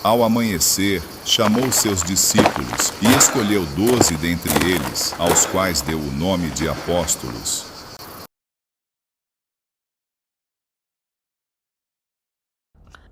Ao amanhecer, chamou seus discípulos e escolheu 12 dentre eles, aos quais deu o nome de apóstolos.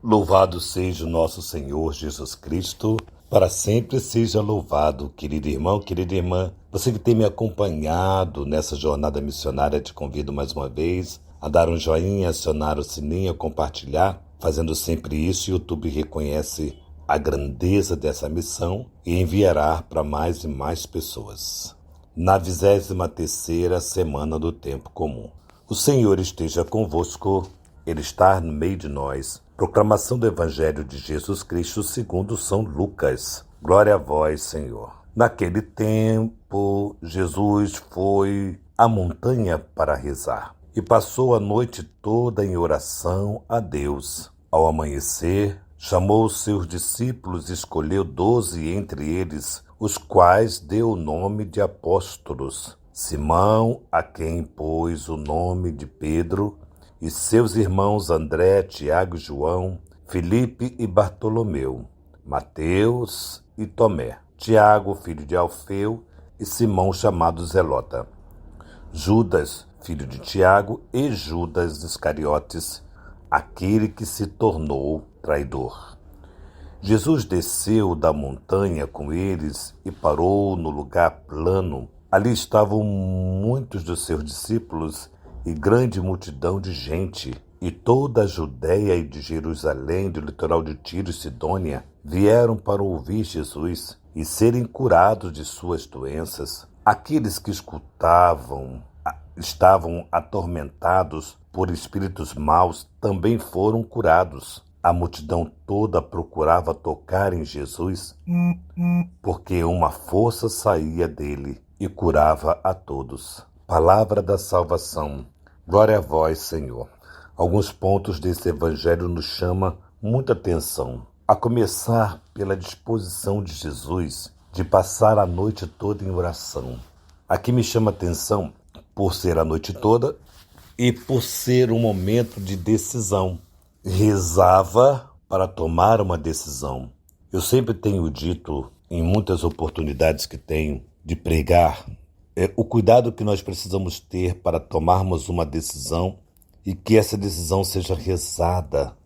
Louvado seja o nosso Senhor Jesus Cristo, para sempre seja louvado. Querido irmão, querida irmã, você que tem me acompanhado nessa jornada missionária, te convido mais uma vez a dar um joinha, acionar o sininho, compartilhar. Fazendo sempre isso, o YouTube reconhece a grandeza dessa missão e enviará para mais e mais pessoas. Na 23ª semana do tempo comum. O Senhor esteja convosco, Ele está no meio de nós. Proclamação do Evangelho de Jesus Cristo segundo São Lucas. Glória a vós, Senhor. Naquele tempo, Jesus foi à montanha para rezar e passou a noite toda em oração a Deus. Ao amanhecer, chamou os seus discípulos e escolheu 12 entre eles, os quais deu o nome de apóstolos. Simão, a quem pôs o nome de Pedro, e seus irmãos André, Tiago e João, Filipe e Bartolomeu, Mateus e Tomé, Tiago, filho de Alfeu, e Simão, chamado Zelota, Judas, filho de Tiago, e Judas Iscariotes, aquele que se tornou traidor. Jesus desceu da montanha com eles e parou no lugar plano. Ali estavam muitos dos seus discípulos e grande multidão de gente, e toda a Judéia e de Jerusalém, do litoral de Tiro e Sidônia, vieram para ouvir Jesus e serem curados de suas doenças. Aqueles que estavam atormentados por espíritos maus também foram curados. A multidão toda procurava tocar em Jesus, porque uma força saía dele e curava a todos. Palavra da salvação. Glória a vós, Senhor. Alguns pontos desse evangelho nos chamam muita atenção. A começar pela disposição de Jesus de passar a noite toda em oração. Aqui me chama atenção por ser a noite toda e por ser um momento de decisão. Rezava para tomar uma decisão. Eu sempre tenho dito, em muitas oportunidades que tenho, de pregar, o cuidado que nós precisamos ter para tomarmos uma decisão e que essa decisão seja rezada,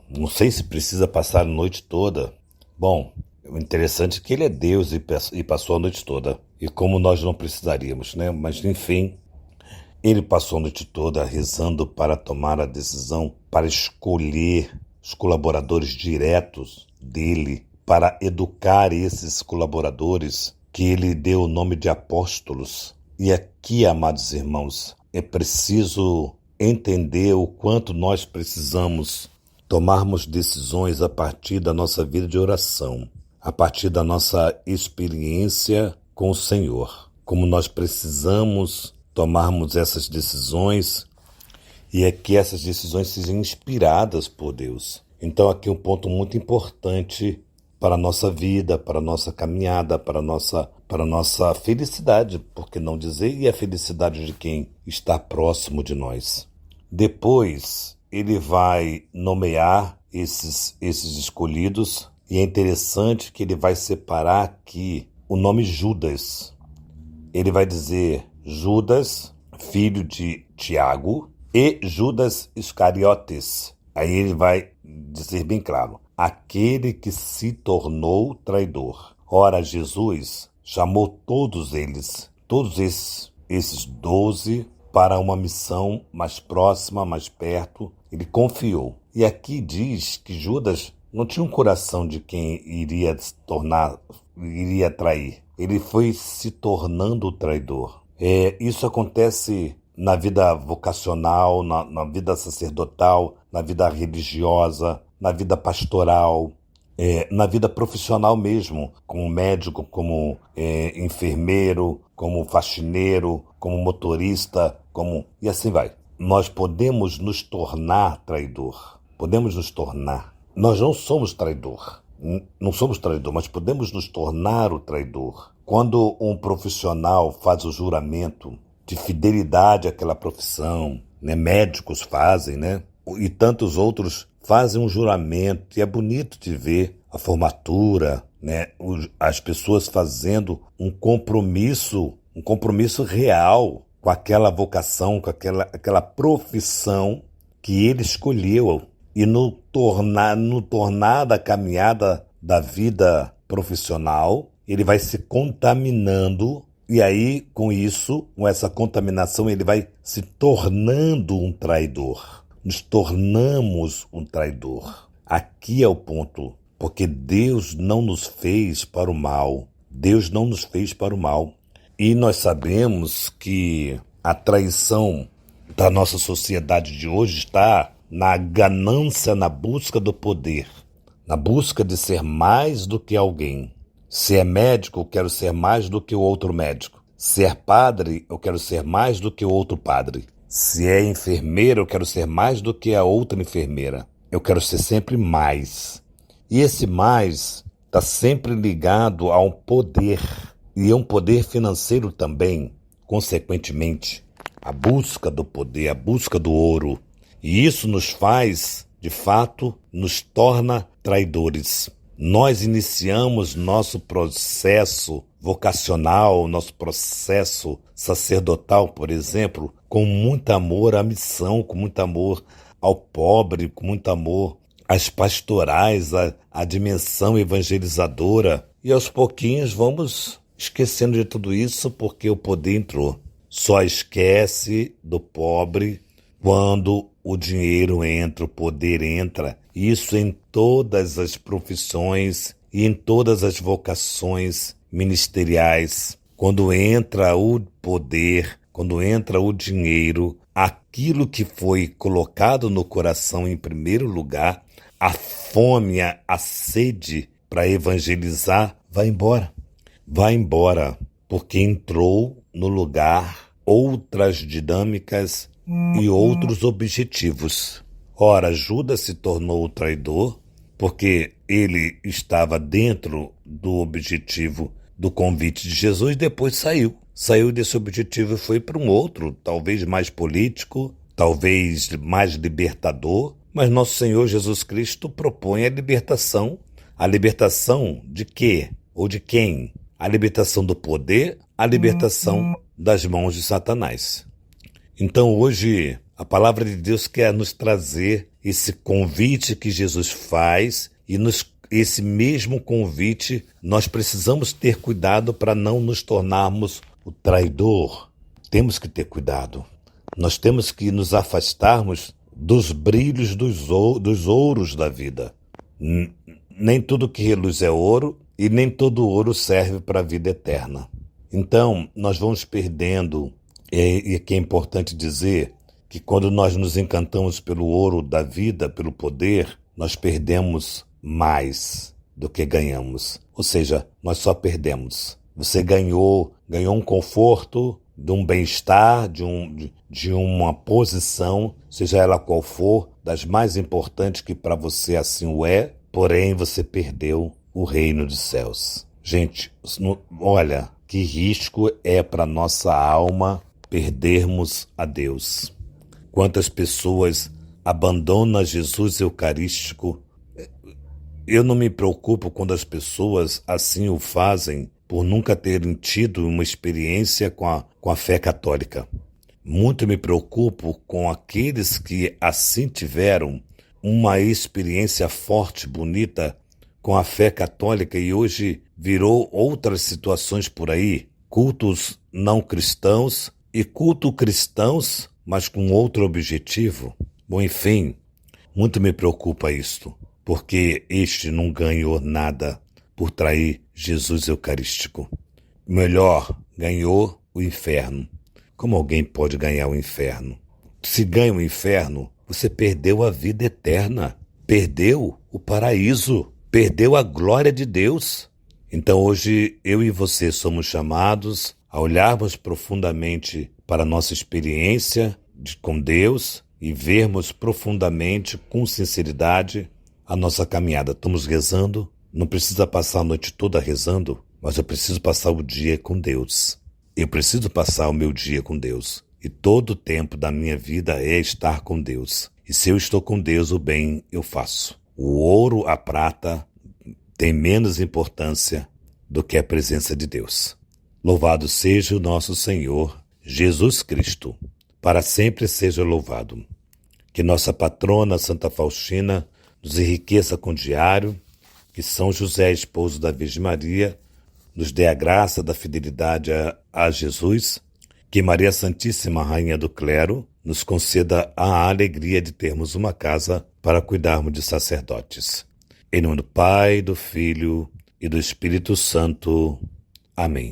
não sei se precisa passar a noite toda. Bom, o interessante é que ele é Deus e passou a noite toda, e como nós não precisaríamos, né? Mas enfim, ele passou a noite toda rezando para tomar a decisão, para escolher os colaboradores diretos dele, para educar esses colaboradores, que ele deu o nome de apóstolos. E aqui, amados irmãos, é preciso entender o quanto nós precisamos tomarmos decisões a partir da nossa vida de oração, a partir da nossa experiência com o Senhor. Como nós precisamos tomarmos essas decisões e é que essas decisões sejam inspiradas por Deus. Então aqui um ponto muito importante para a nossa vida, para a nossa caminhada, para a nossa felicidade, por que não dizer, e a felicidade de quem está próximo de nós. Depois, ele vai nomear esses escolhidos, e é interessante que ele vai separar aqui o nome Judas. Ele vai dizer Judas, filho de Tiago, e Judas Iscariotes. Aí ele vai dizer bem claro, aquele que se tornou traidor. Ora, Jesus chamou todos esses 12, para uma missão mais próxima, mais perto. Ele confiou. E aqui diz que Judas não tinha um coração de quem iria trair. Ele foi se tornando o traidor. Isso acontece na vida vocacional, na vida sacerdotal, na vida religiosa, na vida pastoral, na vida profissional mesmo, como médico, como enfermeiro, como faxineiro, como motorista, e assim vai. Nós podemos nos tornar traidor. Podemos nos tornar. Nós não somos traidor. Não somos traidor, mas podemos nos tornar o traidor. Quando um profissional faz o juramento de fidelidade àquela profissão, né? Médicos fazem, né? E tantos outros fazem um juramento, e é bonito de ver a formatura, né? As pessoas fazendo um compromisso real com aquela vocação, com aquela profissão que ele escolheu. E no tornar da caminhada da vida profissional, ele vai se contaminando, e aí, com isso, com essa contaminação, ele vai se tornando um traidor. Nos tornamos um traidor. Aqui é o ponto, porque Deus não nos fez para o mal. Deus não nos fez para o mal. E nós sabemos que a traição da nossa sociedade de hoje está na ganância, na busca do poder, na busca de ser mais do que alguém. Se é médico, eu quero ser mais do que o outro médico. Se é padre, eu quero ser mais do que o outro padre. Se é enfermeira, eu quero ser mais do que a outra enfermeira. Eu quero ser sempre mais. E esse mais está sempre ligado a um poder. E a um poder financeiro também, consequentemente. A busca do poder, a busca do ouro. E isso nos faz, de fato, nos torna traidores. Nós iniciamos nosso processo vocacional, nosso processo sacerdotal, por exemplo, com muito amor à missão, com muito amor ao pobre, com muito amor às pastorais, à dimensão evangelizadora. E aos pouquinhos vamos esquecendo de tudo isso porque o poder entrou. Só esquece do pobre quando o dinheiro entra, o poder entra. Isso em todas as profissões e em todas as vocações ministeriais. Quando entra o poder, quando entra o dinheiro, aquilo que foi colocado no coração em primeiro lugar, a fome, a sede para evangelizar, vai embora. Vai embora, porque entrou no lugar outras dinâmicas e outros objetivos. Ora, Judas se tornou o traidor porque ele estava dentro do objetivo do convite de Jesus e depois saiu. Saiu desse objetivo e foi para um outro, talvez mais político, talvez mais libertador, mas nosso Senhor Jesus Cristo propõe a libertação. A libertação de quê? Ou de quem? A libertação do poder, a libertação das mãos de Satanás. Então hoje a palavra de Deus quer nos trazer esse convite que Jesus faz e esse mesmo convite nós precisamos ter cuidado para não nos tornarmos o traidor. Temos que ter cuidado. Nós temos que nos afastarmos dos brilhos dos ouros da vida. Nem tudo que reluz é ouro e nem todo ouro serve para a vida eterna. Então nós vamos perdendo. E que é importante dizer que quando nós nos encantamos pelo ouro da vida, pelo poder, nós perdemos mais do que ganhamos. Ou seja, nós só perdemos. Você ganhou um conforto, de um bem-estar, de uma posição, seja ela qual for, das mais importantes que para você assim o é, porém você perdeu o reino dos céus. Gente, olha, que risco é para nossa alma perdermos a Deus. Quantas pessoas abandonam Jesus Eucarístico. Eu não me preocupo quando as pessoas assim o fazem por nunca terem tido uma experiência com a fé católica. Muito me preocupo com aqueles que assim tiveram uma experiência forte, bonita com a fé católica e hoje virou outras situações por aí, cultos não cristãos e culto cristãos, mas com outro objetivo. Bom, enfim, muito me preocupa isto, porque este não ganhou nada por trair Jesus Eucarístico. Melhor, ganhou o inferno. Como alguém pode ganhar o inferno? Se ganha o inferno, você perdeu a vida eterna, perdeu o paraíso, perdeu a glória de Deus. Então hoje eu e você somos chamados a olharmos profundamente para a nossa experiência com Deus e vermos profundamente, com sinceridade, a nossa caminhada. Estamos rezando, não precisa passar a noite toda rezando, mas eu preciso passar o dia com Deus. Eu preciso passar o meu dia com Deus. E todo o tempo da minha vida é estar com Deus. E se eu estou com Deus, o bem eu faço. O ouro, a prata, tem menos importância do que a presença de Deus. Louvado seja o nosso Senhor Jesus Cristo. Para sempre seja louvado. Que nossa patrona Santa Faustina nos enriqueça com diário, que São José, esposo da Virgem Maria, nos dê a graça da fidelidade a Jesus, que Maria Santíssima, Rainha do Clero, nos conceda a alegria de termos uma casa para cuidarmos de sacerdotes. Em nome do Pai, do Filho e do Espírito Santo. Amém.